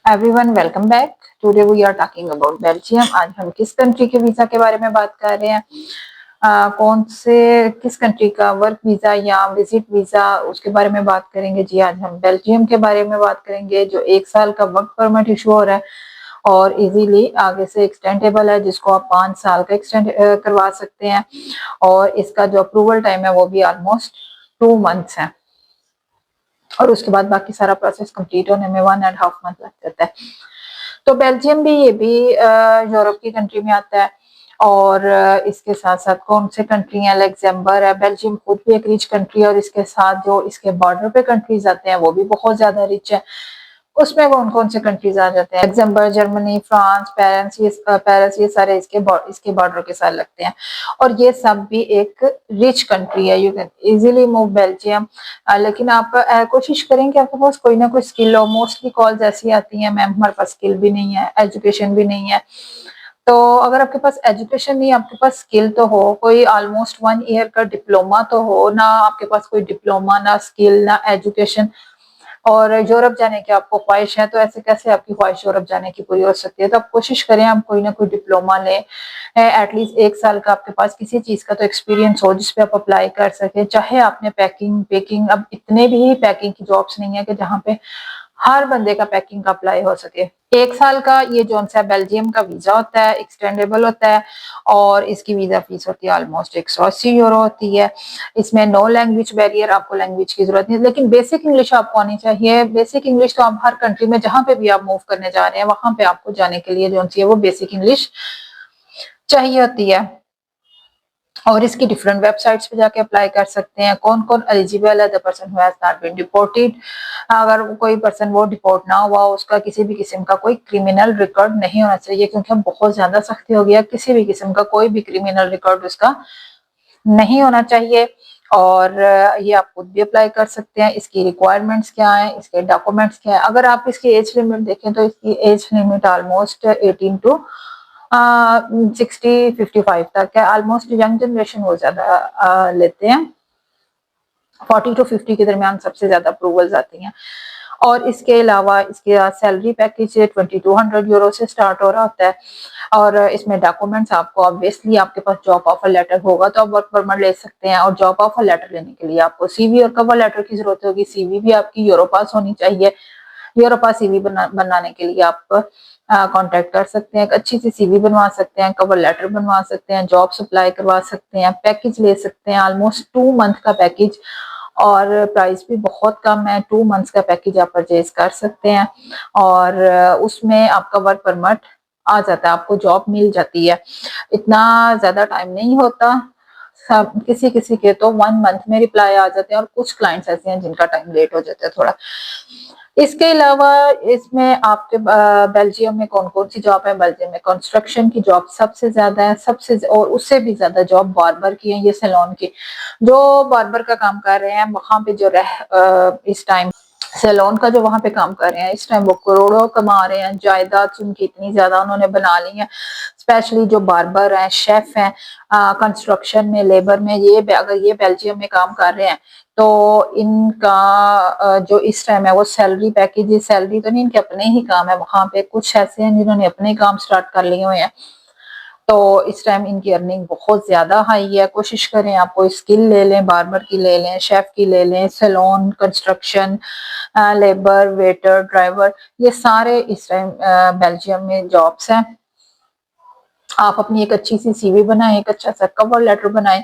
Everyone welcome back. Today we are talking about Belgium. आज हम किस कंट्री के वीजा के बारे में बात कर रहे हैं, कौन से किस कंट्री का वर्क वीजा या विजिट वीजा उसके बारे में बात करेंगे। जी आज हम बेल्जियम के बारे में बात करेंगे जो 1 साल का वर्क परमिट इशू हो रहा है और इजीली आगे से एक्सटेंडेबल है, जिसको आप 5 साल का एक्सटेंड करवा सकते हैं और इसका जो अप्रूवल टाइम है वो भी ऑलमोस्ट 2 मंथ्स है और उसके बाद बाकी सारा प्रोसेस कंप्लीट होने में 1.5 मंथ लग जाता है। तो बेल्जियम भी ये भी यूरोप की कंट्री में आता है और इसके साथ साथ कौन से कंट्री है, लग्जमबर्ग है। बेल्जियम खुद भी एक रिच कंट्री है और इसके साथ जो इसके बॉर्डर पे कंट्रीज आते हैं वो भी बहुत ज्यादा रिच है। उसमें कौन कौन से कंट्रीज आ जाते हैं, लग्जमबर्ग, जर्मनी, फ्रांस, पेरिस ये सारे इसके बॉर्डर के साथ लगते हैं और ये सब भी एक रिच कंट्री है। You can easily move Belgium. लेकिन आप कोशिश करें कि आपके पास कोई ना कोई स्किल हो। मोस्टली कॉल्स ऐसी आती हैं, मैम हमारे पास स्किल भी नहीं है, एजुकेशन भी नहीं है। तो अगर आपके पास एजुकेशन नहीं, आपके पास स्किल तो हो, कोई ऑलमोस्ट 1 ईयर का डिप्लोमा तो हो ना, आपके पास कोई डिप्लोमा ना स्किल ना एजुकेशन और यूरोप जाने की आपको ख्वाहिश है, तो ऐसे कैसे आपकी ख्वाहिश यूरोप जाने की पूरी हो सकती है। तो आप कोशिश करें आप कोई ना कोई डिप्लोमा लें, एटलीस्ट 1 साल का आपके पास किसी चीज का तो एक्सपीरियंस हो जिसपे आप अप्लाई कर सके। चाहे आपने पैकिंग बेकिंग, अब इतने भी पैकिंग की जॉब्स नहीं है कि जहाँ पे हर बंदे का पैकिंग का अप्लाई हो सके। 1 साल का ये जोन सा बेल्जियम का वीजा होता है, एक्सटेंडेबल होता है और इसकी वीजा फीस होती है ऑलमोस्ट 180 यूरो होती है। इसमें नो लैंग्वेज बैरियर, आपको लैंग्वेज की जरूरत नहीं, लेकिन बेसिक इंग्लिश आपको आनी चाहिए। बेसिक इंग्लिश तो आप हर कंट्री में जहां पे भी आप मूव करने जा रहे हैं वहां पे आपको जाने के लिए जो सी है वो बेसिक इंग्लिश चाहिए होती है और इसकी डिफरेंट वेबसाइट्स पे जाके अप्लाई कर सकते हैं। कौन कौन एलिजिबल है, the person who has not been deported. अगर कोई पर्सन वो डिपोर्ट ना हुआ, उसका किसी भी किस्म का कोई क्रिमिनल रिकॉर्ड नहीं होना चाहिए, क्योंकि हम बहुत ज्यादा सख्ती हो गया, किसी भी किस्म का कोई भी क्रिमिनल रिकॉर्ड उसका नहीं होना चाहिए। और ये आप खुद भी अप्लाई कर सकते हैं। इसकी रिक्वायरमेंट्स क्या है, इसके डॉक्यूमेंट्स क्या है। अगर आप इसकी एज लिमिट देखें तो इसकी एज लिमिट ऑलमोस्ट 18 टू 60-55 तक है। ऑलमोस्ट यंग जनरेशन वो ज्यादा लेते हैं, 40 टू 50 के दरमियान सबसे ज्यादा अप्रूवल्स आती हैं। और इसके अलावा इसके सैलरी पैकेज 2200 यूरो से स्टार्ट हो रहा होता है और इसमें डॉक्यूमेंट्स आपको ऑब्वियसली आपके पास जॉब ऑफर लेटर होगा तो आप वर्क परमिट ले सकते हैं और जॉब ऑफर लेटर लेने के लिए आपको सीवी और कवर लेटर की जरूरत होगी। सीवी भी आपकी यूरोपास होनी चाहिए। यूरोपास सीवी बनाने के लिए आप कांटेक्ट कर सकते हैं, एक अच्छी सी सीवी बनवा सकते हैं, कवर लेटर बनवा सकते हैं, जॉब सप्लाई करवा सकते हैं, पैकेज ले सकते हैं ऑलमोस्ट 2 मंथ का पैकेज और प्राइस भी बहुत कम है। 2 मंथ्स का पैकेज आप परचेज कर सकते हैं और उसमें आपका वर्क परमिट आ जाता है, आपको जॉब मिल जाती है। इतना ज्यादा टाइम नहीं होता, सब किसी किसी के तो 1 मंथ में रिप्लाई आ जाते हैं और कुछ क्लाइंट्स ऐसे हैं जिनका टाइम लेट हो जाता है थोड़ा। इसके अलावा इसमें आपके बेल्जियम में कौन कौन सी जॉब है, बेल्जियम में कंस्ट्रक्शन की जॉब सबसे ज्यादा है, सबसे और उससे भी ज्यादा जॉब बार्बर की है, ये सैलून की। जो बार्बर का काम कर रहे हैं वहां पे जो इस टाइम सैलून का जो वहां पे काम कर रहे हैं इस टाइम वो करोड़ों कमा रहे हैं। जायदाद उनकी इतनी ज्यादा उन्होंने बना ली है, स्पेशली जो बार्बर हैं, शेफ हैं, कंस्ट्रक्शन में, लेबर में, ये अगर ये बेल्जियम में काम कर रहे हैं तो इनका जो इस टाइम है वो सैलरी पैकेज, सैलरी तो नहीं, इनके अपने ही काम है। वहां पे कुछ ऐसे हैं जिन्होंने अपने काम स्टार्ट कर लिए हुए हैं, तो इस टाइम इनकी अर्निंग बहुत ज्यादा हाई है। कोशिश करें आप कोई स्किल ले लें, बार्बर की ले लें, शेफ की ले लें, salon, construction, labour, waiter, driver, ये सारे इस टाइम बेल्जियम में जॉब्स हैं। आप अपनी एक अच्छी सी सीवी बनाएं, एक अच्छा सा कवर लेटर बनाएं,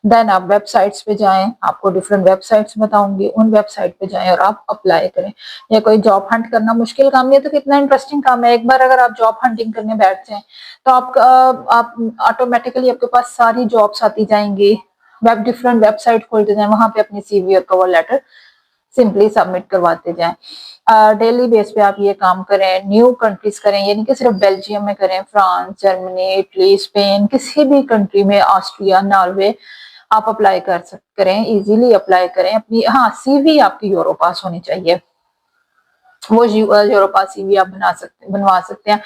देन आप वेबसाइट्स पे जाएं, आपको डिफरेंट वेबसाइट्स बताऊंगी, उन वेबसाइट पे जाएं और आप अप्लाई करें। ये कोई जॉब हंट करना मुश्किल काम नहीं है, तो कितना इंटरेस्टिंग काम है। एक बार अगर आप जॉब हंटिंग करने बैठ जाएं तो आप ऑटोमेटिकली आपके पास सारी जॉब्स आती जाएंगी। डिफरेंट वेबसाइट खोलते जाएं, वहां पे अपनी सीवी और कवर लेटर सिंपली सबमिट करवाते जाएं। डेली बेस पे आप ये काम करें, न्यू कंट्रीज करें, यानी कि सिर्फ बेल्जियम में करें, फ्रांस, जर्मनी, इटली, स्पेन, किसी भी कंट्री में, ऑस्ट्रिया, नॉर्वे आप अप्लाई करें, इजीली अप्लाई करें अपनी। हाँ, सीवी आपकी यूरोपास होनी चाहिए, वो यूरोपास सीवी आप बनवा सकते हैं।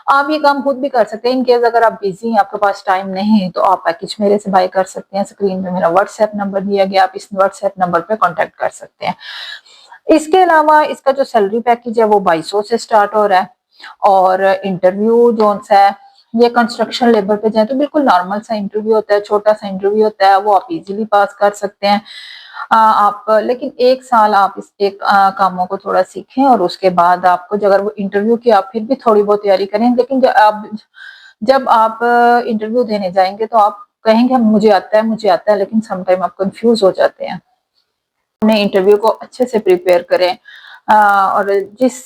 आप ये काम खुद भी कर सकते हैं। इनकेस अगर आप बिजी हैं, आपके पास टाइम नहीं है, तो आप पैकेज मेरे से बाय कर सकते हैं। स्क्रीन पे मेरा व्हाट्सएप नंबर दिया गया, आप इस व्हाट्सएप नंबर पे कांटेक्ट कर सकते हैं। इसके अलावा इसका जो सैलरी पैकेज है वो 2200 से स्टार्ट हो रहा है। और इंटरव्यू जो है ये कंस्ट्रक्शन लेबर पे जाए तो बिल्कुल नॉर्मल सा इंटरव्यू होता है, छोटा सा इंटरव्यू होता है, वो आप इजीली पास कर सकते हैं। आप लेकिन 1 साल आप इस एक कामों को थोड़ा सीखें और उसके बाद आपको अगर वो इंटरव्यू की आप फिर भी थोड़ी बहुत तैयारी करें, लेकिन जब आप इंटरव्यू देने जाएंगे तो आप कहेंगे मुझे आता है, लेकिन समटाइम आप कंफ्यूज हो जाते हैं। अपने इंटरव्यू को अच्छे से प्रिपेयर करें और जिस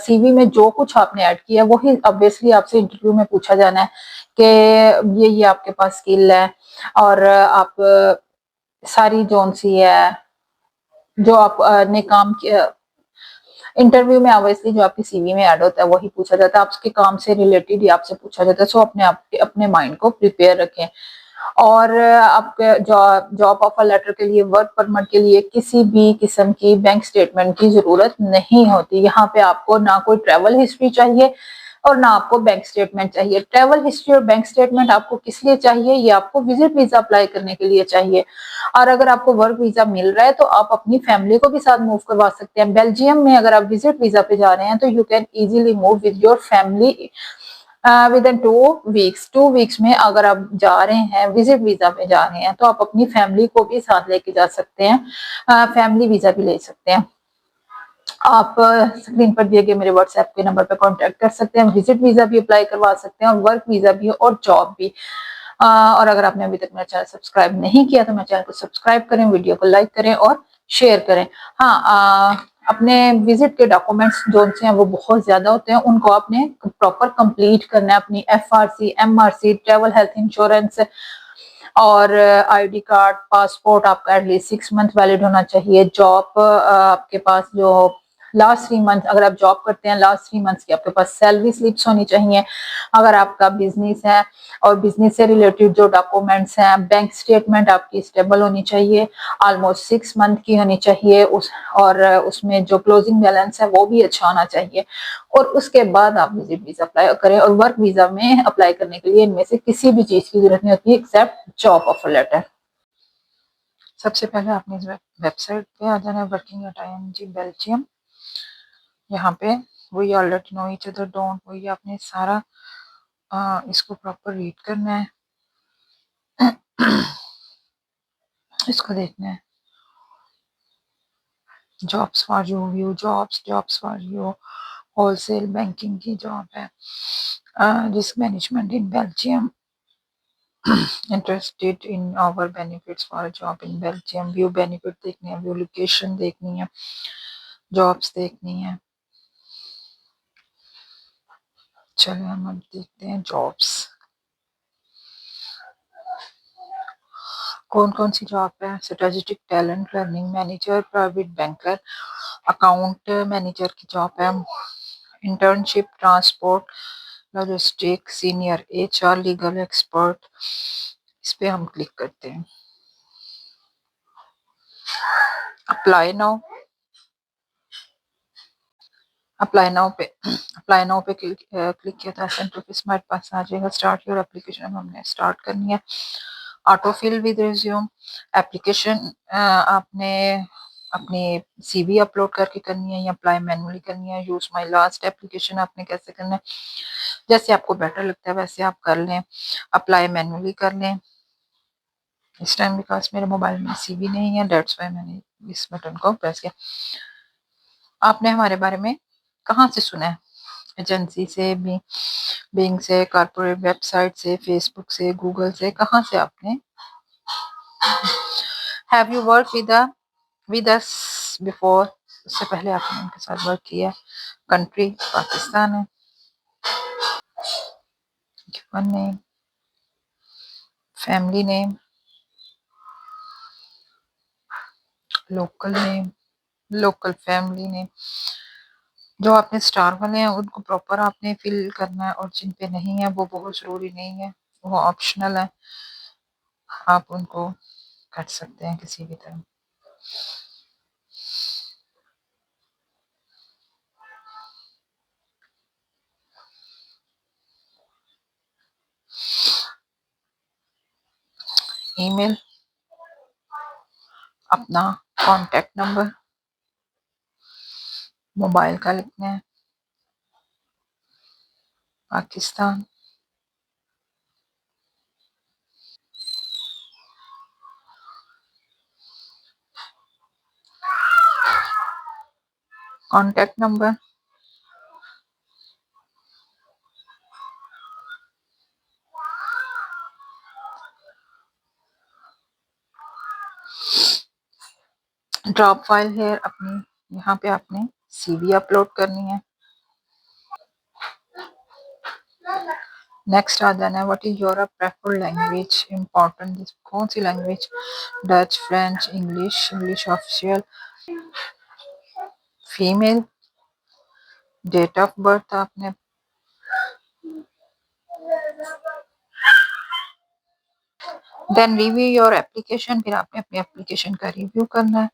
सीवी में जो कुछ आपने ऐड किया वही ऑब्वियसली आपसे इंटरव्यू में पूछा जाना है कि ये आपके पास स्किल है और आप सारी जोन सी है जो आप ने काम किया। इंटरव्यू में ऑब्वियसली जो आपकी सीवी में ऐड होता है वही पूछा जाता है, आपके काम से रिलेटेड ही आपसे पूछा जाता है। सो अपने माइंड को प्रिपेयर रखें। और आपके जॉब ऑफर लेटर के लिए, वर्क परमिट के लिए किसी भी किस्म की बैंक स्टेटमेंट की जरूरत नहीं होती। यहाँ पे आपको ना कोई ट्रैवल हिस्ट्री चाहिए और ना आपको बैंक स्टेटमेंट चाहिए। ट्रैवल हिस्ट्री और बैंक स्टेटमेंट आपको किस लिए चाहिए? ये आपको विजिट वीजा अप्लाई करने के लिए चाहिए। और अगर आपको वर्क वीजा मिल रहा है तो आप अपनी फैमिली को भी साथ मूव करवा सकते हैं। बेल्जियम में अगर आप विजिट वीजा पे जा रहे हैं तो you can easily move with your family with in 2 weeks. 2 weeks में अगर आप जा रहे हैं विजिट वीजा पे जा रहे हैं तो आप अपनी फैमिली को भी साथ लेके जा सकते हैं, फैमिली वीजा भी ले सकते हैं। आप स्क्रीन पर दिए गए मेरे व्हाट्सएप के नंबर पर कांटेक्ट कर सकते हैं। विजिट वीजा भी अप्लाई करवा सकते हैं और वर्क वीजा भी और जॉब भी। और अगर आपने अभी तक मेरा चैनल सब्सक्राइब नहीं किया तो मेरे चैनल को सब्सक्राइब करें, वीडियो को लाइक करें और शेयर करें। हाँ, अपने विजिट के डॉक्यूमेंट्स जो हैं वो बहुत ज्यादा होते हैं, उनको आपने प्रॉपर कंप्लीट करना है। अपनी FRC, MRC, travel health insurance और आईडी कार्ड, पासपोर्ट आपका एटलीस्ट 6 मंथ वैलिड होना चाहिए। जॉब आपके पास जो लास्ट 3 मंथ अगर आप जॉब करते हैं, लास्ट 3 मंथ्स की आपके पास सैलरी स्लिप्स होनी चाहिए। अगर आपका बिजनेस है और बिजनेस से रिलेटेड जो डॉक्यूमेंट्स हैं, बैंक स्टेटमेंट आपकी स्टेबल होनी चाहिए, ऑलमोस्ट 6 मंथ की होनी चाहिए और उसमें जो क्लोजिंग बैलेंस है वो भी अच्छा होना चाहिए। और उसके बाद आप विजिट वीजा अप्लाई करें। और वर्क वीजा में अप्लाई करने के लिए इनमें से किसी भी चीज की जरूरत नहीं होती एक्सेप्ट जॉब ऑफर लेटर। सबसे पहले आपने इस वेबसाइट पे आ जाना है, वर्किंग एट ING बेल्जियम। यहाँ पे वही already know each other don't, वही आपने सारा इसको प्रॉपर रीड करना है, इसको देखना है। Jobs for you, view jobs for you, wholesale banking की जॉब है, risk management in Belgium, interested in our benefits for job in Belgium. View benefit देखनी है, व्यू लोकेशन देखनी है, जॉब्स देखनी है। चलिए हम अब देखते हैं जॉब्स कौन कौन सी जॉब है। Strategic talent learning manager, private banker, account manager की जॉब है, internship, transport, logistic, senior HR, legal expert. इस पे हम क्लिक करते हैं। अप्लाई नाउ, अप्लाई नाउ पे क्लिक किया था, इंटरफेस हमारे पास आ जाएगा। स्टार्ट योर एप्लीकेशन हमने स्टार्ट करनी है। Auto fill with resume, application आपने अपनी CV अपलोड करके करनी है या अप्लाई मैनुअली करनी है। यूज माय लास्ट एप्लीकेशन आपने कैसे करना है, जैसे आपको बेटर लगता है वैसे आप कर लें। अप्लाई मैनुअली कर लें। इस टाइम बिकॉज मेरे मोबाइल में CV नहीं है, डेट्स वाई मैंने इस बटन को प्रेस किया। आपने हमारे बारे में कहाँ से सुना है? एजेंसी से, बिंग से, कॉर्पोरेट वेबसाइट से, फेसबुक से, गूगल से, कहाँ से आपने? Have you work with us before? उससे पहले आपने उनके साथ वर्क किया। कंट्री पाकिस्तान है। Given name, family name, local name, local family name. जो आपने स्टार वाले हैं उनको प्रॉपर आपने फिल करना है और जिन पे नहीं है वो बहुत ज़रूरी नहीं है, वो ऑप्शनल है, आप उनको कर सकते हैं किसी भी तरह। ईमेल, अपना कॉन्टेक्ट नंबर, मोबाइल का लिखना है Pakistan. Contact number, drop file है अपनी, यहाँ पे आपने सीवी अपलोड करनी है। नेक्स्ट आ जाना है what is your preferred language, important कौन सी language, Dutch, French, English, English official, female, date of birth आपने, देन रिव्यू योर एप्लीकेशन, फिर आपने अपनी एप्लीकेशन का रिव्यू करना है।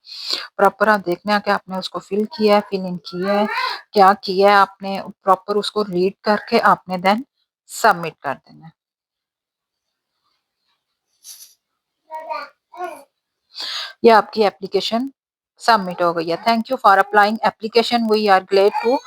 प्रॉपर आप देखना है कि आपने उसको फिल किया है, फिल इन किया है, क्या किया है आपने, प्रॉपर उसको रीड करके आपने देन सबमिट कर देना है। ये आपकी एप्लीकेशन सबमिट हो गई है। Thank you for applying application, we are glad to